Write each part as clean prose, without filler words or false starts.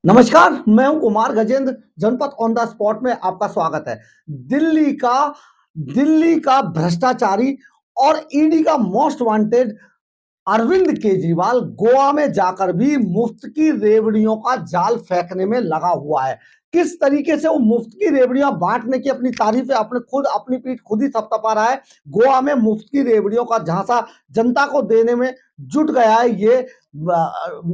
नमस्कार, मैं हूं कुमार गजेंद्र। जनपद ऑन द स्पॉट में आपका स्वागत है। दिल्ली का दिल्ली का भ्रष्टाचारी और ईडी का मोस्ट वांटेड अरविंद केजरीवाल गोवा में जाकर भी मुफ्त की रेवड़ियों का जाल फेंकने में लगा हुआ है। किस तरीके से वो मुफ्त की रेवड़ियां बांटने की अपनी तारीफें अपनी पीठ खुद ही थपथपा रहा है। गोवा में मुफ्त की रेवड़ियों का झांसा जनता को देने में जुट गया है ये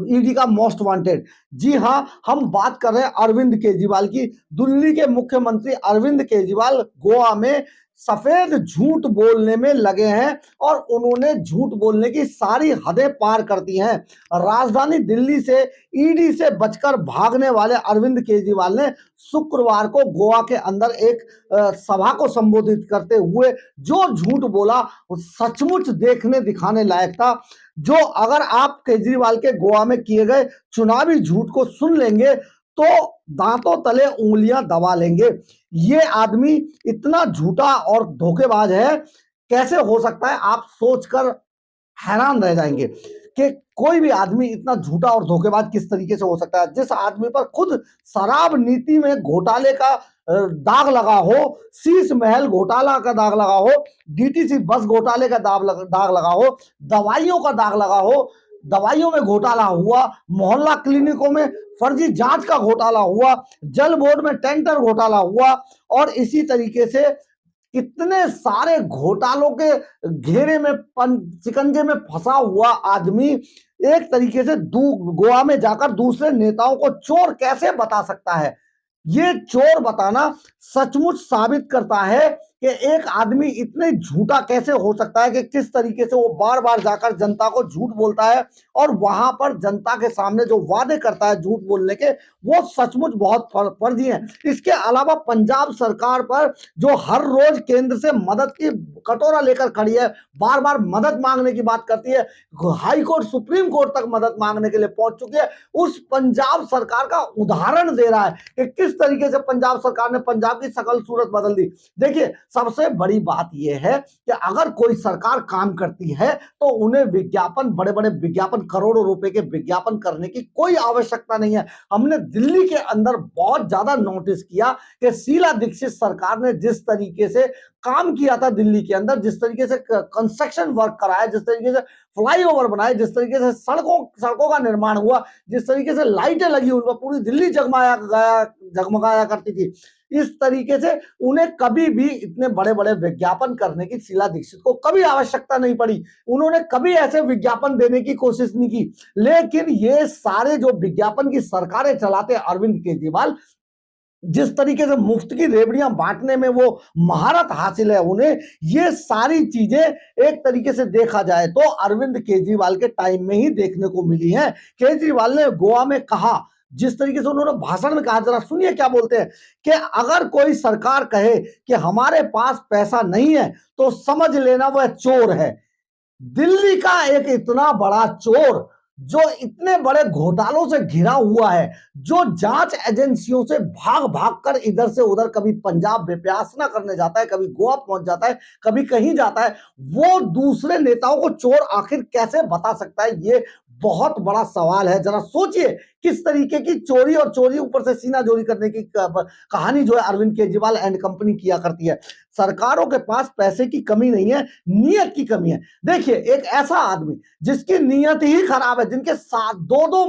ईडी का मोस्ट वांटेड। जी हाँ, हम बात कर रहे हैं अरविंद केजरीवाल की। दिल्ली के मुख्यमंत्री अरविंद केजरीवाल गोवा में सफेद झूठ बोलने में लगे हैं और उन्होंने झूठ बोलने की सारी हदें पार कर दी हैं। राजधानी दिल्ली से ईडी से बचकर भागने वाले अरविंद केजरीवाल ने शुक्रवार को गोवा के अंदर एक सभा को संबोधित करते हुए जो झूठ बोला वो सचमुच देखने दिखाने लायक था। जो अगर आप केजरीवाल के गोवा में किए गए चुनावी झूठ को सुन लेंगे तो दांतों तले उंगलियां दबा लेंगे। ये आदमी इतना झूठा और धोखेबाज है, कैसे हो सकता है आप सोचकर हैरान रह जाएंगे कि कोई भी आदमी इतना झूठा और धोखेबाज किस तरीके से हो सकता है। जिस आदमी पर खुद शराब नीति में घोटाले का दाग लगा हो, शीश महल घोटाला का दाग लगा हो, डीटीसी बस घोटाले का दाग लगा हो, दवाइयों का दाग लगा हो, दवाइयों में घोटाला हुआ, मोहल्ला क्लिनिकों में फर्जी जांच का घोटाला हुआ, जल बोर्ड में टेंडर घोटाला हुआ और इसी तरीके से इतने सारे घोटालों के घेरे में शिकंजे में फंसा हुआ आदमी एक तरीके से गोवा में जाकर दूसरे नेताओं को चोर कैसे बता सकता है। ये चोर बताना सचमुच साबित करता है कि एक आदमी इतने झूठा कैसे हो सकता है कि किस तरीके से वो बार बार जाकर जनता को झूठ बोलता है और वहां पर जनता के सामने जो वादे करता है झूठ बोलने के वो सचमुच बहुत फर्जी हैं। इसके अलावा पंजाब सरकार पर जो हर रोज केंद्र से मदद की कटोरा लेकर खड़ी है, बार बार मदद मांगने की बात करती है, हाई कोर्ट सुप्रीम कोर्ट तक मदद मांगने के लिए पहुंच चुकी है, उस पंजाब सरकार का उदाहरण दे रहा है कि किस तरीके से पंजाब सरकार ने पंजाब की शकल सूरत बदल दी। देखिए, सबसे बड़ी बात यह है कि अगर कोई सरकार काम करती है तो उन्हें विज्ञापन, बड़े बड़े विज्ञापन, करोड़ों रुपए के विज्ञापन करने की कोई आवश्यकता नहीं है। हमने दिल्ली के अंदर बहुत ज्यादा नोटिस किया कि शीला दीक्षित सरकार ने जिस तरीके से काम किया था दिल्ली के अंदर, जिस तरीके से कंस्ट्रक्शन वर्क कराया, जिस तरीके से फ्लाईओवर बनाए, जिस तरीके से सड़कों का निर्माण हुआ, जिस तरीके से लाइटें लगी उन पर पूरी दिल्ली जगमगाया करती थी, इस तरीके से उन्हें कभी भी इतने बड़े बड़े विज्ञापन करने की शीला दीक्षित को कभी आवश्यकता नहीं पड़ी। उन्होंने कभी ऐसे विज्ञापन देने की कोशिश नहीं की। लेकिन ये सारे जो विज्ञापन की सरकारें चलाते अरविंद केजरीवाल, जिस तरीके से मुफ्त की रेवड़ियां बांटने में वो महारत हासिल है उन्हें, ये सारी चीजें एक तरीके से देखा जाए तो अरविंद केजरीवाल के टाइम में ही देखने को मिली है। केजरीवाल ने गोवा में कहा, जिस तरीके से उन्होंने भाषण में कहा, जरा सुनिए क्या बोलते हैं कि अगर कोई सरकार कहे कि हमारे पास पैसा नहीं है तो समझ लेना वह चोर है। दिल्ली का एक इतना बड़ा चोर जो इतने बड़े घोटालों से घिरा हुआ है, जो जांच एजेंसियों से भाग भाग कर इधर से उधर, कभी पंजाब विपासना करने जाता है, कभी गोवा पहुंच जाता है, कभी कहीं जाता है, वो दूसरे नेताओं को चोर आखिर कैसे बता सकता है, ये बहुत बड़ा सवाल है। जरा सोचिए किस तरीके की चोरी, और चोरी ऊपर से सीना चोरी करने की कहानी जो है अरविंद केजरीवाल एंड कंपनी किया करती है। सरकारों के पास पैसे की कमी नहीं है, नियत की कमी है। देखिए, एक ऐसा आदमी जिसकी नियत ही खराब है, जिनके साथ दो दो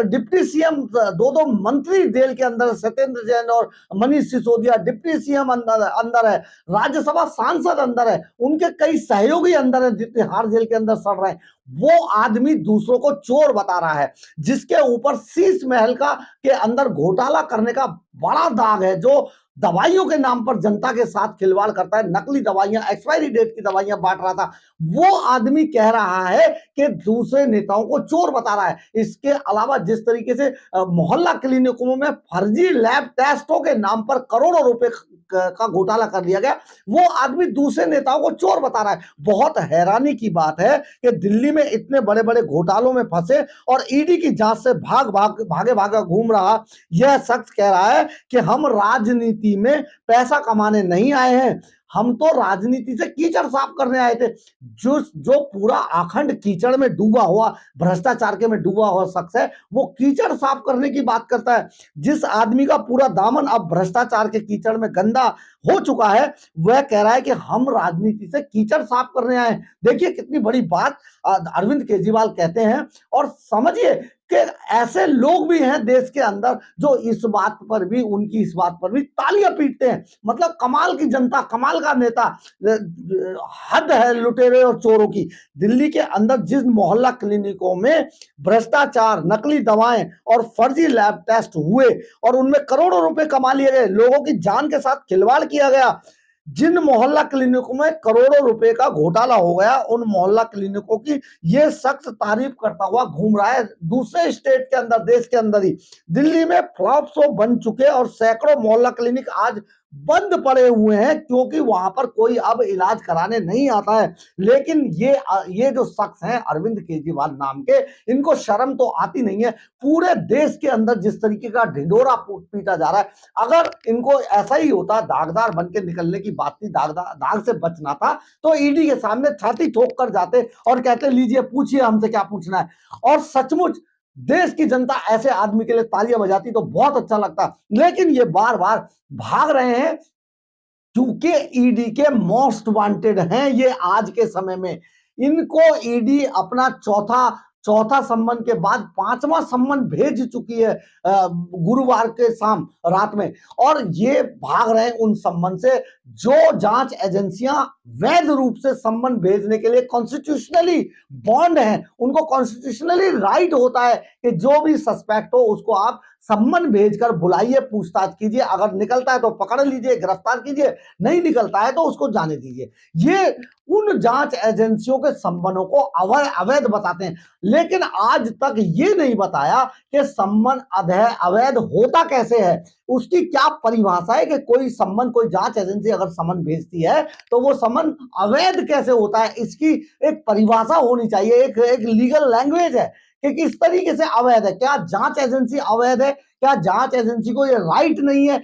डिप्टी सीएम, दो दो मंत्री जेल के अंदर, सत्येंद्र जैन और मनीष सिसोदिया, डिप्टी सीएम अंदर है, राज्यसभा सांसद अंदर है, उनके कई सहयोगी अंदर है, जितने हार जेल के अंदर सड़ रहे हैं, वो आदमी दूसरों को चोर बता रहा है, जिसके ऊपर शीश महल का के अंदर घोटाला करने का बड़ा दाग है, जो दवाइयों के नाम पर जनता के साथ खिलवाड़ करता है, नकली दवाइयां, एक्सपायरी डेट की दवाइयां बांट रहा था, वो आदमी कह रहा है कि दूसरे नेताओं को चोर बता रहा है। इसके अलावा जिस तरीके से मोहल्ला क्लिनिकों में फर्जी लैब टेस्टों के नाम पर करोड़ों रुपए का घोटाला कर लिया गया, वो आदमी दूसरे नेताओं को चोर बता रहा है। बहुत हैरानी की बात है कि दिल्ली में इतने बड़े बड़े घोटालों में फंसे और ईडी की जांच से भागे भागे घूम रहा यह शख्स कह रहा है कि हम राजनीति में पैसा कमाने नहीं आए हैं, हम तो राजनीति से कीचड़ साफ करने आए थे। जो जो पूरा अखंड कीचड़ में डूबा हुआ, भ्रष्टाचार के में डूबा हुआ शख्स है, वो कीचड़ साफ करने की बात करता है। जिस आदमी का पूरा दामन अब भ्रष्टाचार के कीचड़ में गंदा हो चुका है, वह कह रहा है कि हम राजनीति से कीचड़ साफ करने आए। देखिए कितनी बड़ी बात अरविंद केजरीवाल कहते हैं। और समझिए कि ऐसे लोग भी हैं देश के अंदर जो इस बात पर भी, उनकी इस बात पर भी तालियां पीटते हैं। मतलब कमाल की जनता, कमाल का नेता। हद है लुटेरे और चोरों की। दिल्ली के अंदर जिस मोहल्ला क्लिनिकों में भ्रष्टाचार, नकली दवाएं और फर्जी लैब टेस्ट हुए और उनमें करोड़ों रुपए कमा लिए गए, लोगों की जान के साथ खिलवाड़ किया गया, जिन मोहल्ला क्लिनिकों में करोड़ों रुपए का घोटाला हो गया, उन मोहल्ला क्लिनिकों की ये शख्स तारीफ करता हुआ घूम रहा है दूसरे स्टेट के अंदर, देश के अंदर ही। दिल्ली में फ्लॉप शो बन चुके और सैकड़ों मोहल्ला क्लिनिक आज बंद पड़े हुए हैं क्योंकि वहां पर कोई अब इलाज कराने नहीं आता है। लेकिन ये जो शख्स हैं अरविंद केजरीवाल नाम के, इनको शर्म तो आती नहीं है। पूरे देश के अंदर जिस तरीके का ढिंढोरा पीटा जा रहा है, अगर इनको ऐसा ही होता, दागदार बन के निकलने की बात थी, दाग से बचना था, तो ईडी के सामने छाती ठोक कर जाते और कहते लीजिए पूछिए हमसे क्या पूछना है। और सचमुच देश की जनता ऐसे आदमी के लिए तालियां बजाती तो बहुत अच्छा लगता। लेकिन ये बार बार भाग रहे हैं क्योंकि ईडी के मोस्ट वांटेड हैं ये आज के समय में। इनको ईडी अपना चौथा चौथा सम्मन के बाद पांचवा सम्मन भेज चुकी है गुरुवार के शाम रात में। और ये भाग रहे हैं उन सम्मन से जो जांच एजेंसियां वैध रूप से सम्मन भेजने के लिए कॉन्स्टिट्यूशनली बॉन्ड है, उनको कॉन्स्टिट्यूशनली राइट होता है कि जो भी सस्पेक्ट हो उसको आप सम्मन भेजकर बुलाइए, पूछताछ कीजिए, अगर निकलता है तो पकड़ लीजिए, गिरफ्तार कीजिए, नहीं निकलता है तो उसको जाने दीजिए। ये उन जांच एजेंसियों के सम्मनों को अवैध बताते हैं। लेकिन आज तक ये नहीं बताया कि सम्मन अवैध होता कैसे है, उसकी क्या परिभाषा है कि कोई सम्मन, कोई जांच एजेंसी अगर सम्मन भेजती है तो वो सम्मन अवैध कैसे होता है, इसकी एक परिभाषा होनी चाहिए, एक लीगल लैंग्वेज है कि किस तरीके से अवैध है। क्या जांच एजेंसी अवैध है? क्या जांच एजेंसी को ये राइट नहीं है?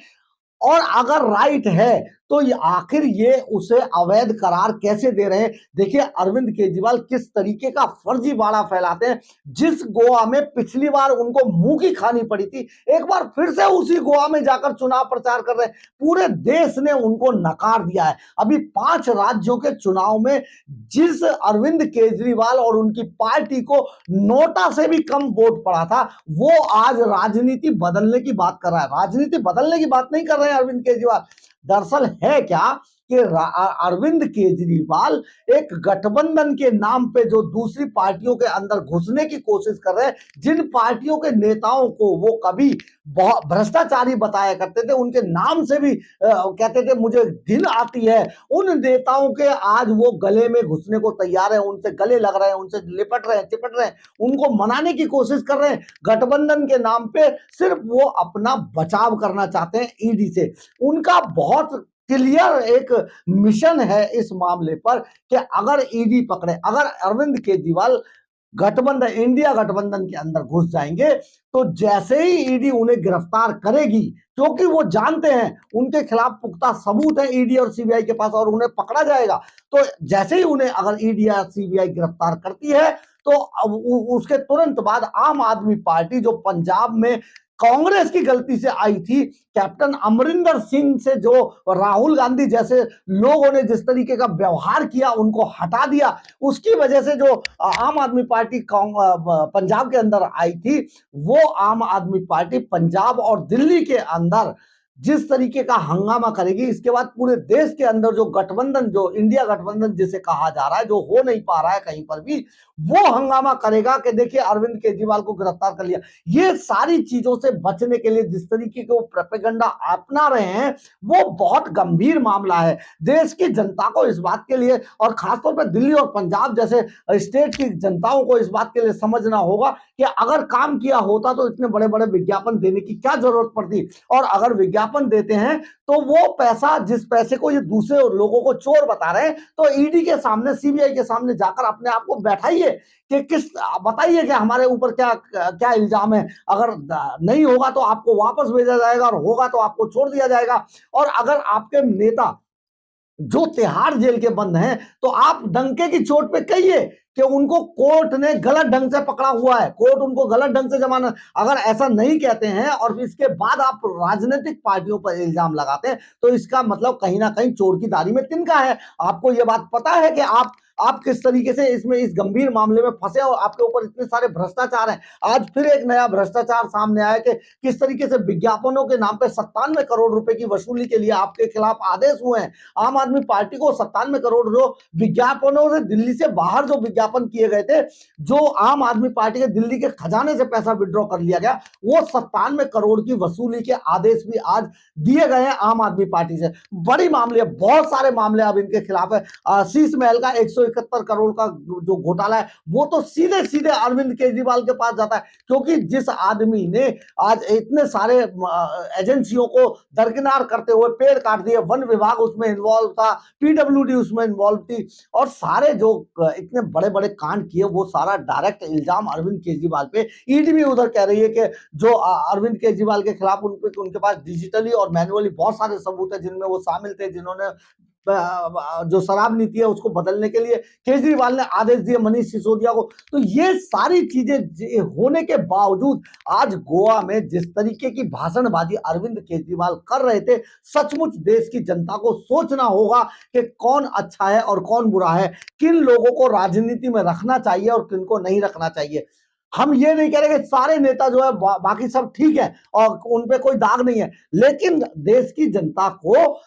और अगर राइट है तो आखिर ये उसे अवैध करार कैसे दे रहे हैं? देखिए अरविंद केजरीवाल किस तरीके का फर्जी बाड़ा फैलाते हैं। जिस गोवा में पिछली बार उनको मुंह की खानी पड़ी थी, एक बार फिर से उसी गोवा में जाकर चुनाव प्रचार कर रहे हैं। पूरे देश ने उनको नकार दिया है। अभी 5 राज्यों के चुनाव में जिस अरविंद केजरीवाल और उनकी पार्टी को नोटा से भी कम वोट पड़ा था, वो आज राजनीति बदलने की बात कर रहा है। राजनीति बदलने की बात नहीं कर रहे हैं अरविंद केजरीवाल। दरअसल है क्या कि अरविंद केजरीवाल एक गठबंधन के नाम पे जो दूसरी पार्टियों के अंदर घुसने की कोशिश कर रहे हैं, जिन पार्टियों के नेताओं को वो कभी भ्रष्टाचारी बताया करते थे, उनके नाम से भी कहते थे मुझे घिन आती है, उन नेताओं के आज वो गले में घुसने को तैयार है, उनसे गले लग रहे हैं, उनसे लिपट रहे हैं, चिपट रहे हैं, उनको मनाने की कोशिश कर रहे हैं। गठबंधन के नाम पे सिर्फ वो अपना बचाव करना चाहते हैं ईडी से। उनका बहुत क्लियर एक मिशन है इस मामले पर कि अगर ईडी पकड़े, अगर अरविंद केजरीवाल गठबंधन, इंडिया गठबंधन के अंदर घुस जाएंगे, तो जैसे ही ईडी उन्हें गिरफ्तार करेगी, क्योंकि वो जानते हैं उनके खिलाफ पुख्ता सबूत है ईडी और सीबीआई के पास और उन्हें पकड़ा जाएगा, तो जैसे ही उन्हें अगर ईडी या सीबीआई गिरफ्तार करती है तो उसके तुरंत बाद आम आदमी पार्टी जो पंजाब में कांग्रेस की गलती से आई थी, कैप्टन अमरिंदर सिंह से जो राहुल गांधी जैसे लोगों ने जिस तरीके का व्यवहार किया, उनको हटा दिया, उसकी वजह से जो आम आदमी पार्टी पंजाब के अंदर आई थी, वो आम आदमी पार्टी पंजाब और दिल्ली के अंदर जिस तरीके का हंगामा करेगी, इसके बाद पूरे देश के अंदर जो गठबंधन, जो इंडिया गठबंधन जिसे कहा जा रहा है, जो हो नहीं पा रहा है कहीं पर भी, वो हंगामा करेगा कि देखिए अरविंद केजरीवाल को गिरफ्तार कर लिया। ये सारी चीजों से बचने के लिए जिस तरीके के वो प्रोपेगेंडा अपना रहे हैं, वो बहुत गंभीर मामला है। देश की जनता को इस बात के लिए, और खासतौर पर दिल्ली और पंजाब जैसे स्टेट की जनताओं को इस बात के लिए समझना होगा कि अगर काम किया होता तो इतने बड़े बड़े विज्ञापन देने की क्या जरूरत पड़ती। और अगर विज्ञापन देते हैं तो वो पैसा, जिस पैसे को ये दूसरे लोगों को चोर बता रहे हैं, तो ईडी के सामने, सीबीआई के सामने जाकर अपने आप को बैठाइए कि किस, बताइए कि हमारे ऊपर क्या क्या इल्जाम है। अगर नहीं होगा तो आपको वापस भेजा जाएगा और होगा तो आपको छोड़ दिया जाएगा। और अगर आपके नेता जो तिहाड़ जेल के बंद हैं, तो आप डंके की चोट पे कहिए कि उनको कोर्ट ने गलत ढंग से पकड़ा हुआ है, कोर्ट उनको गलत ढंग से जमानत। अगर ऐसा नहीं कहते हैं और इसके बाद आप राजनीतिक पार्टियों पर इल्जाम लगाते हैं, तो इसका मतलब कहीं ना कहीं चोर की दाढ़ी में तिनका है। आपको यह बात पता है कि आप किस तरीके से इसमें इस गंभीर मामले में फंसे और आपके ऊपर इतने सारे भ्रष्टाचार हैं। आज फिर एक नया भ्रष्टाचार सामने आया कि किस तरीके से विज्ञापनों के नाम पे 97 करोड़ रुपए की वसूली के लिए आपके खिलाफ आदेश हुए हैं। आम आदमी पार्टी को 97 करोड़ जो विज्ञापनों से दिल्ली से बाहर जो विज्ञापन किए गए थे, जो आम आदमी पार्टी के दिल्ली के खजाने से पैसा विड्रॉ कर लिया गया, वो 97 करोड़ की वसूली के आदेश भी आज दिए गए हैं आम आदमी पार्टी से। बड़ी मामले, बहुत सारे मामले अब इनके खिलाफ है। शीश महल का 171 करोड़ का जो घोटाला है, वो तो सीधे सीधे अरविंद केजरीवाल के पास जाता है, क्योंकि जिस आदमी ने आज इतने सारे एजेंसियों को दरकिनार करते हुए पेड़ काट दिए, वन विभाग उसमें इन्वॉल्व था, पीडब्ल्यूडी उसमें इन्वॉल्व थी, और सारे जो इतने बड़े बड़े कांड किए, वो सारा डायरेक्ट इल्जाम अरविंद केजरीवाल पे। ईडी भी उधर कह रही है कि जो अरविंद केजरीवाल के खिलाफ उनके पास डिजिटली और मैनुअली बहुत सारे सबूत है, जिनमें वो शामिल थे, जिन्होंने जो शराब नीति है उसको बदलने के लिए केजरीवाल ने आदेश दिए मनीष सिसोदिया को। तो ये सारी चीजें होने के बावजूद आज गोवा में जिस तरीके की भाषणबाजी अरविंद केजरीवाल कर रहे थे, सचमुच देश की जनता को सोचना होगा कि कौन अच्छा है और कौन बुरा है, किन लोगों को राजनीति में रखना चाहिए और किन को नहीं रखना चाहिए। हम ये नहीं कह रहे कि सारे नेता जो है बाकी सब ठीक है और उनपे कोई दाग नहीं है, लेकिन देश की जनता को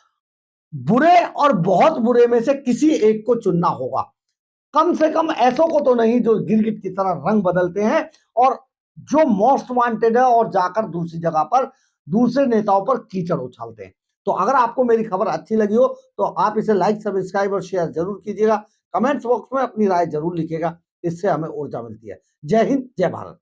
बुरे और बहुत बुरे में से किसी एक को चुनना होगा। कम से कम ऐसों को तो नहीं जो गिरगिट की तरह रंग बदलते हैं और जो मोस्ट वांटेड है और जाकर दूसरी जगह पर दूसरे नेताओं पर कीचड़ उछालते हैं। तो अगर आपको मेरी खबर अच्छी लगी हो तो आप इसे लाइक, सब्सक्राइब और शेयर जरूर कीजिएगा। कमेंट्स बॉक्स में अपनी राय जरूर लिखिएगा, इससे हमें ऊर्जा मिलती है। जय हिंद, जय भारत।